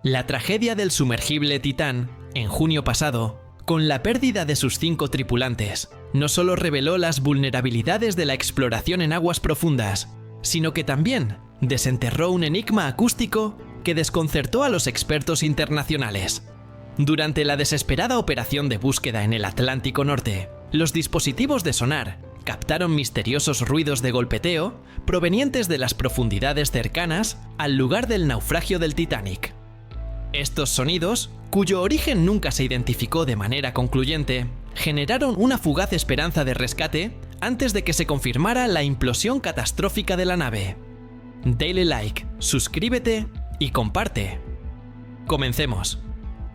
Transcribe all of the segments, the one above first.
La tragedia del sumergible Titán, en junio pasado, con la pérdida de sus 5 tripulantes, no solo reveló las vulnerabilidades de la exploración en aguas profundas, sino que también desenterró un enigma acústico que desconcertó a los expertos internacionales. Durante la desesperada operación de búsqueda en el Atlántico Norte, los dispositivos de sonar captaron misteriosos ruidos de golpeteo provenientes de las profundidades cercanas al lugar del naufragio del Titanic. Estos sonidos, cuyo origen nunca se identificó de manera concluyente, generaron una fugaz esperanza de rescate antes de que se confirmara la implosión catastrófica de la nave. Dale like, suscríbete y comparte. Comencemos.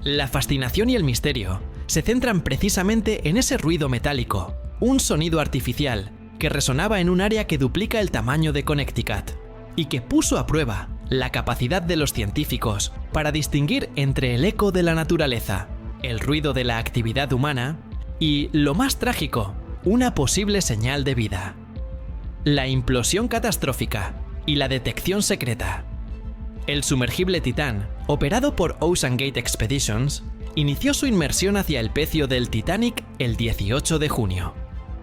La fascinación y el misterio se centran precisamente en ese ruido metálico, un sonido artificial que resonaba en un área que duplica el tamaño de Connecticut y que puso a prueba la capacidad de los científicos para distinguir entre el eco de la naturaleza, el ruido de la actividad humana y, lo más trágico, una posible señal de vida. La implosión catastrófica y la detección secreta. El sumergible Titán, operado por Ocean Gate Expeditions, inició su inmersión hacia el pecio del Titanic el 18 de junio.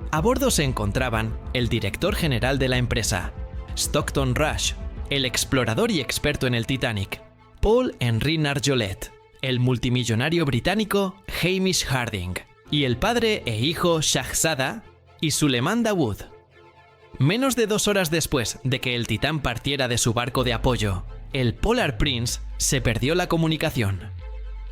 A bordo se encontraban el director general de la empresa, Stockton Rush, el explorador y experto en el Titanic, Paul Henry Nargeolet, el multimillonario británico Hamish Harding, y el padre e hijo Shahzada y Suleiman Dawood. Menos de 2 horas después de que el Titán partiera de su barco de apoyo, el Polar Prince, se perdió la comunicación.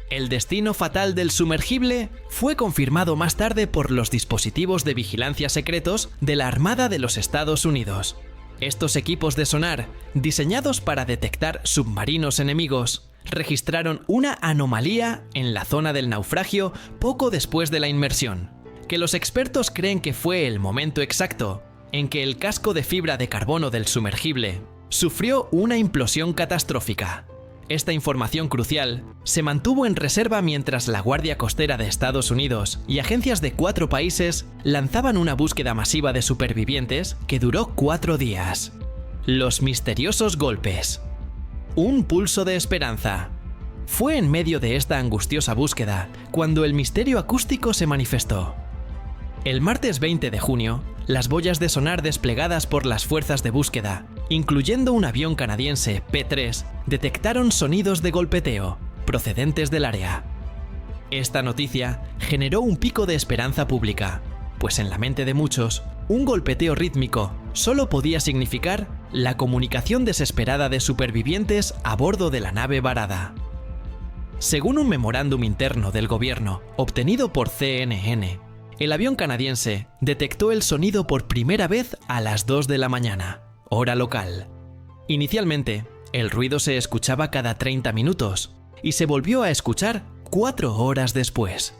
El destino fatal del sumergible fue confirmado más tarde por los dispositivos de vigilancia secretos de la Armada de los Estados Unidos. Estos equipos de sonar, diseñados para detectar submarinos enemigos, registraron una anomalía en la zona del naufragio poco después de la inmersión, que los expertos creen que fue el momento exacto en que el casco de fibra de carbono del sumergible sufrió una implosión catastrófica. Esta información crucial se mantuvo en reserva mientras la Guardia Costera de Estados Unidos y agencias de 4 países lanzaban una búsqueda masiva de supervivientes que duró 4 días. Los misteriosos golpes. Un pulso de esperanza. Fue en medio de esta angustiosa búsqueda cuando el misterio acústico se manifestó. El martes 20 de junio, las boyas de sonar desplegadas por las fuerzas de búsqueda, incluyendo un avión canadiense P-3, detectaron sonidos de golpeteo procedentes del área. Esta noticia generó un pico de esperanza pública, pues en la mente de muchos, un golpeteo rítmico solo podía significar la comunicación desesperada de supervivientes a bordo de la nave varada. Según un memorándum interno del gobierno obtenido por CNN, el avión canadiense detectó el sonido por primera vez a las 2 de la mañana, hora local. Inicialmente, el ruido se escuchaba cada 30 minutos y se volvió a escuchar 4 horas después.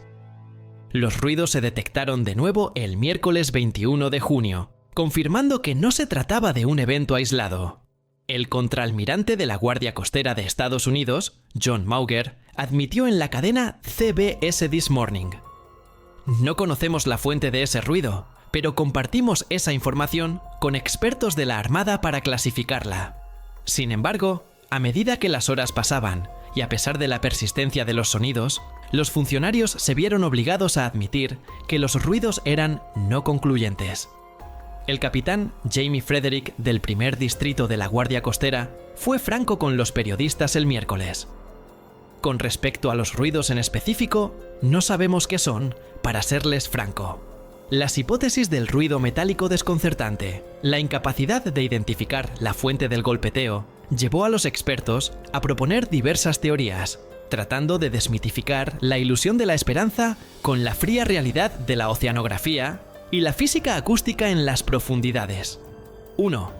Los ruidos se detectaron de nuevo el miércoles 21 de junio, confirmando que no se trataba de un evento aislado. El contraalmirante de la Guardia Costera de Estados Unidos, John Mauger, admitió en la cadena CBS This Morning: "No conocemos la fuente de ese ruido, pero compartimos esa información con expertos de la Armada para clasificarla. Sin embargo, a medida que las horas pasaban, y a pesar de la persistencia de los sonidos, los funcionarios se vieron obligados a admitir que los ruidos eran no concluyentes". El capitán Jamie Frederick del primer distrito de la Guardia Costera fue franco con los periodistas el miércoles. Con respecto a los ruidos en específico, no sabemos qué son, para serles franco. Las hipótesis del ruido metálico desconcertante, la incapacidad de identificar la fuente del golpeteo, llevó a los expertos a proponer diversas teorías, tratando de desmitificar la ilusión de la esperanza con la fría realidad de la oceanografía y la física acústica en las profundidades. 1.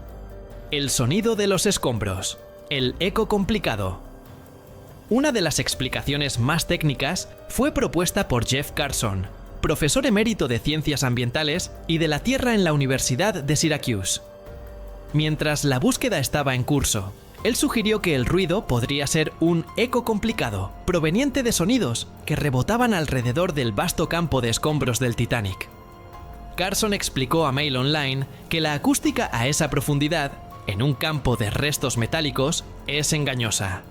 El sonido de los escombros, el eco complicado. Una de las explicaciones más técnicas fue propuesta por Jeff Carson, profesor emérito de Ciencias Ambientales y de la Tierra en la Universidad de Syracuse. Mientras la búsqueda estaba en curso, él sugirió que el ruido podría ser un eco complicado, proveniente de sonidos que rebotaban alrededor del vasto campo de escombros del Titanic. Carson explicó a Mail Online que la acústica a esa profundidad, en un campo de restos metálicos, es engañosa.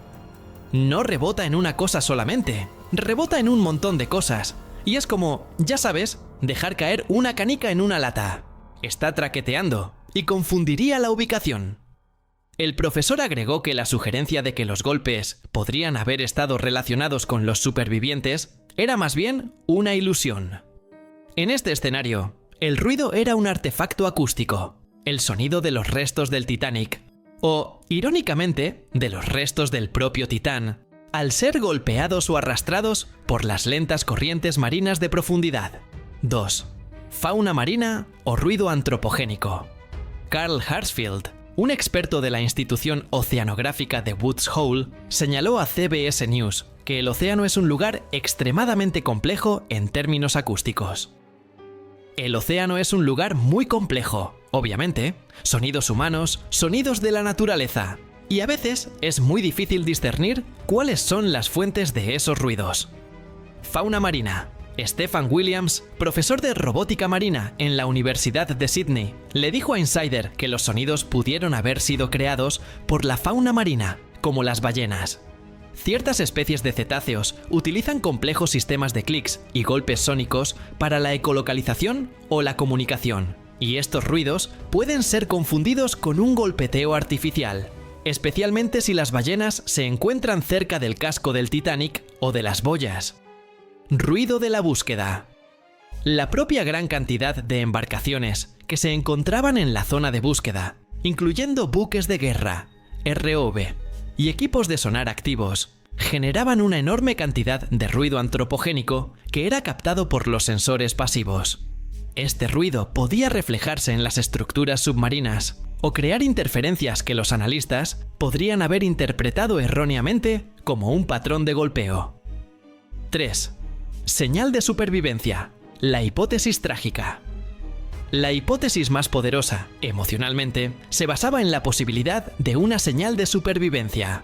no rebota en una cosa solamente, rebota en un montón de cosas. Y es como, ya sabes, dejar caer una canica en una lata. Está traqueteando y confundiría la ubicación. El profesor agregó que la sugerencia de que los golpes podrían haber estado relacionados con los supervivientes era más bien una ilusión. En este escenario, el ruido era un artefacto acústico, el sonido de los restos del Titanic, o, irónicamente, de los restos del propio Titán, al ser golpeados o arrastrados por las lentas corrientes marinas de profundidad. 2. Fauna marina o ruido antropogénico. Carl Hartsfield, un experto de la institución oceanográfica de Woods Hole, señaló a CBS News que el océano es un lugar extremadamente complejo en términos acústicos. El océano es un lugar muy complejo, obviamente, sonidos humanos, sonidos de la naturaleza, y a veces es muy difícil discernir cuáles son las fuentes de esos ruidos. Fauna marina. Stephen Williams, profesor de robótica marina en la Universidad de Sydney, le dijo a Insider que los sonidos pudieron haber sido creados por la fauna marina, como las ballenas. Ciertas especies de cetáceos utilizan complejos sistemas de clics y golpes sónicos para la ecolocalización o la comunicación, y estos ruidos pueden ser confundidos con un golpeteo artificial, especialmente si las ballenas se encuentran cerca del casco del Titanic o de las boyas. Ruido de la búsqueda. La propia gran cantidad de embarcaciones que se encontraban en la zona de búsqueda, incluyendo buques de guerra, ROV, y equipos de sonar activos, generaban una enorme cantidad de ruido antropogénico que era captado por los sensores pasivos. Este ruido podía reflejarse en las estructuras submarinas o crear interferencias que los analistas podrían haber interpretado erróneamente como un patrón de golpeo. 3. Señal de supervivencia. La hipótesis trágica. La hipótesis más poderosa, emocionalmente, se basaba en la posibilidad de una señal de supervivencia.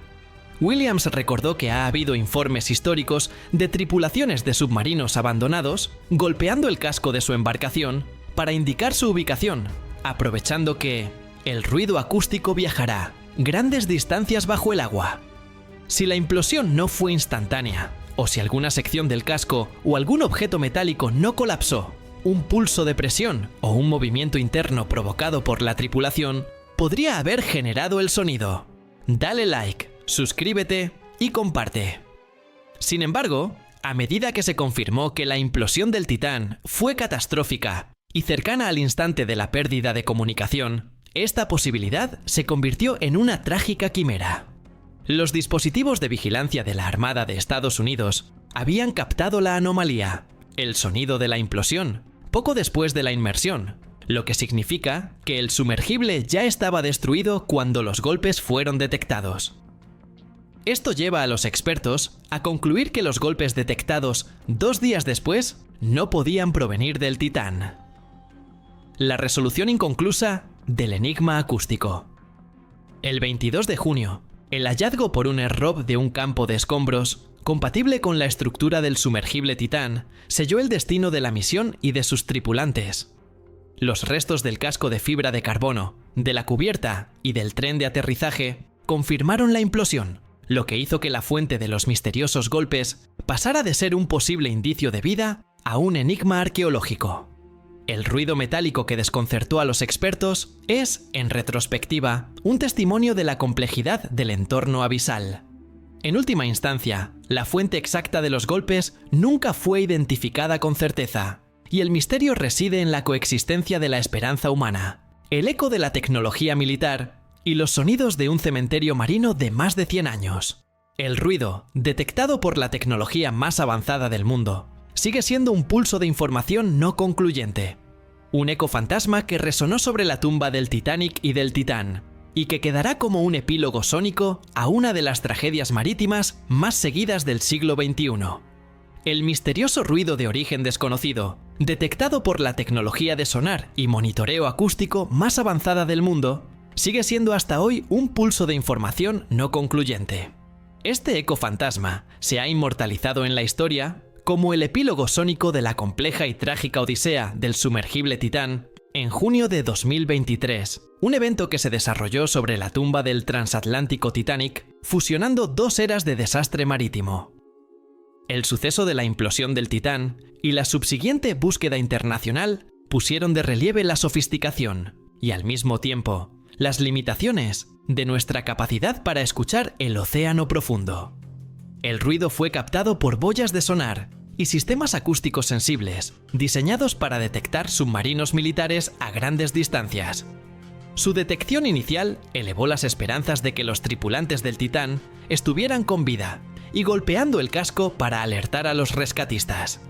Williams recordó que ha habido informes históricos de tripulaciones de submarinos abandonados golpeando el casco de su embarcación para indicar su ubicación, aprovechando que el ruido acústico viajará grandes distancias bajo el agua. Si la implosión no fue instantánea, o si alguna sección del casco o algún objeto metálico no colapsó, un pulso de presión o un movimiento interno provocado por la tripulación podría haber generado el sonido. Dale like, suscríbete y comparte. Sin embargo, a medida que se confirmó que la implosión del Titán fue catastrófica y cercana al instante de la pérdida de comunicación, esta posibilidad se convirtió en una trágica quimera. Los dispositivos de vigilancia de la Armada de Estados Unidos habían captado la anomalía, el sonido de la implosión, poco después de la inmersión, lo que significa que el sumergible ya estaba destruido cuando los golpes fueron detectados. Esto lleva a los expertos a concluir que los golpes detectados 2 días después no podían provenir del Titán. La resolución inconclusa del enigma acústico. El 22 de junio, el hallazgo por un ROV de un campo de escombros, compatible con la estructura del sumergible Titán, selló el destino de la misión y de sus tripulantes. Los restos del casco de fibra de carbono, de la cubierta y del tren de aterrizaje confirmaron la implosión, lo que hizo que la fuente de los misteriosos golpes pasara de ser un posible indicio de vida a un enigma arqueológico. El ruido metálico que desconcertó a los expertos es, en retrospectiva, un testimonio de la complejidad del entorno abisal. En última instancia, la fuente exacta de los golpes nunca fue identificada con certeza, y el misterio reside en la coexistencia de la esperanza humana, el eco de la tecnología militar y los sonidos de un cementerio marino de más de 100 años. El ruido, detectado por la tecnología más avanzada del mundo, sigue siendo un pulso de información no concluyente. Un eco fantasma que resonó sobre la tumba del Titanic y del Titán, y que quedará como un epílogo sónico a una de las tragedias marítimas más seguidas del siglo XXI. El misterioso ruido de origen desconocido, detectado por la tecnología de sonar y monitoreo acústico más avanzada del mundo, sigue siendo hasta hoy un pulso de información no concluyente. Este eco fantasma se ha inmortalizado en la historia como el epílogo sónico de la compleja y trágica odisea del sumergible Titán en junio de 2023. Un evento que se desarrolló sobre la tumba del transatlántico Titanic fusionando dos eras de desastre marítimo. El suceso de la implosión del Titán y la subsiguiente búsqueda internacional pusieron de relieve la sofisticación y, al mismo tiempo, las limitaciones de nuestra capacidad para escuchar el océano profundo. El ruido fue captado por boyas de sonar y sistemas acústicos sensibles, diseñados para detectar submarinos militares a grandes distancias. Su detección inicial elevó las esperanzas de que los tripulantes del Titán estuvieran con vida y golpeando el casco para alertar a los rescatistas.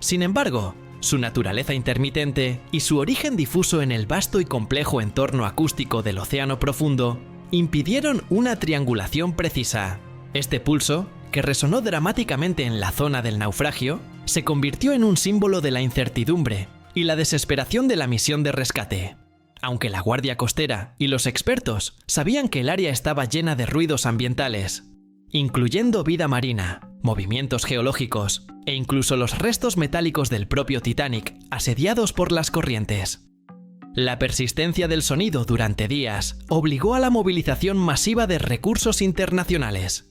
Sin embargo, su naturaleza intermitente y su origen difuso en el vasto y complejo entorno acústico del océano profundo impidieron una triangulación precisa. Este pulso, que resonó dramáticamente en la zona del naufragio, se convirtió en un símbolo de la incertidumbre y la desesperación de la misión de rescate. Aunque la Guardia Costera y los expertos sabían que el área estaba llena de ruidos ambientales, incluyendo vida marina, movimientos geológicos e incluso los restos metálicos del propio Titanic asediados por las corrientes. La persistencia del sonido durante días obligó a la movilización masiva de recursos internacionales.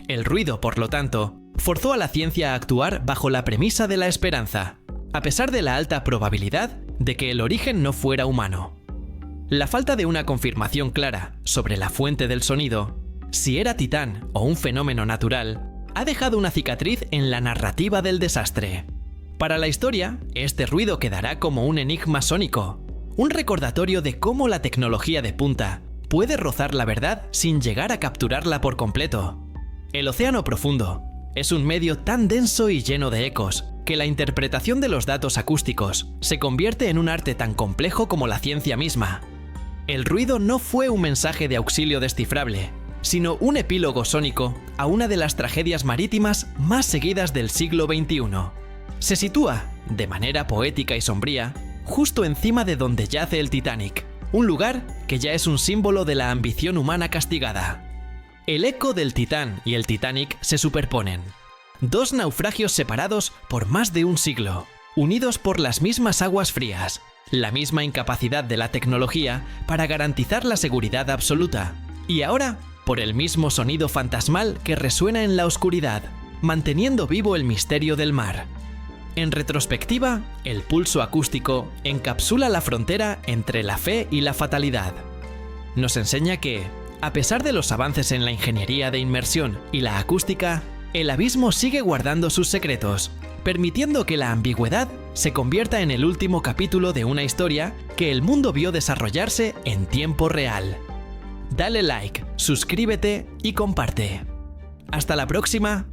El ruido, por lo tanto, forzó a la ciencia a actuar bajo la premisa de la esperanza, a pesar de la alta probabilidad de que el origen no fuera humano. La falta de una confirmación clara sobre la fuente del sonido, si era Titán o un fenómeno natural, ha dejado una cicatriz en la narrativa del desastre. Para la historia, este ruido quedará como un enigma sónico, un recordatorio de cómo la tecnología de punta puede rozar la verdad sin llegar a capturarla por completo. El océano profundo es un medio tan denso y lleno de ecos que la interpretación de los datos acústicos se convierte en un arte tan complejo como la ciencia misma. El ruido no fue un mensaje de auxilio descifrable, sino un epílogo sónico a una de las tragedias marítimas más seguidas del siglo XXI. Se sitúa, de manera poética y sombría, justo encima de donde yace el Titanic, un lugar que ya es un símbolo de la ambición humana castigada. El eco del Titán y el Titanic se superponen. Dos naufragios separados por más de un siglo, unidos por las mismas aguas frías, la misma incapacidad de la tecnología para garantizar la seguridad absoluta, y ahora por el mismo sonido fantasmal que resuena en la oscuridad, manteniendo vivo el misterio del mar. En retrospectiva, el pulso acústico encapsula la frontera entre la fe y la fatalidad. Nos enseña que, a pesar de los avances en la ingeniería de inmersión y la acústica, el abismo sigue guardando sus secretos, permitiendo que la ambigüedad se convierta en el último capítulo de una historia que el mundo vio desarrollarse en tiempo real. Dale like, suscríbete y comparte. Hasta la próxima.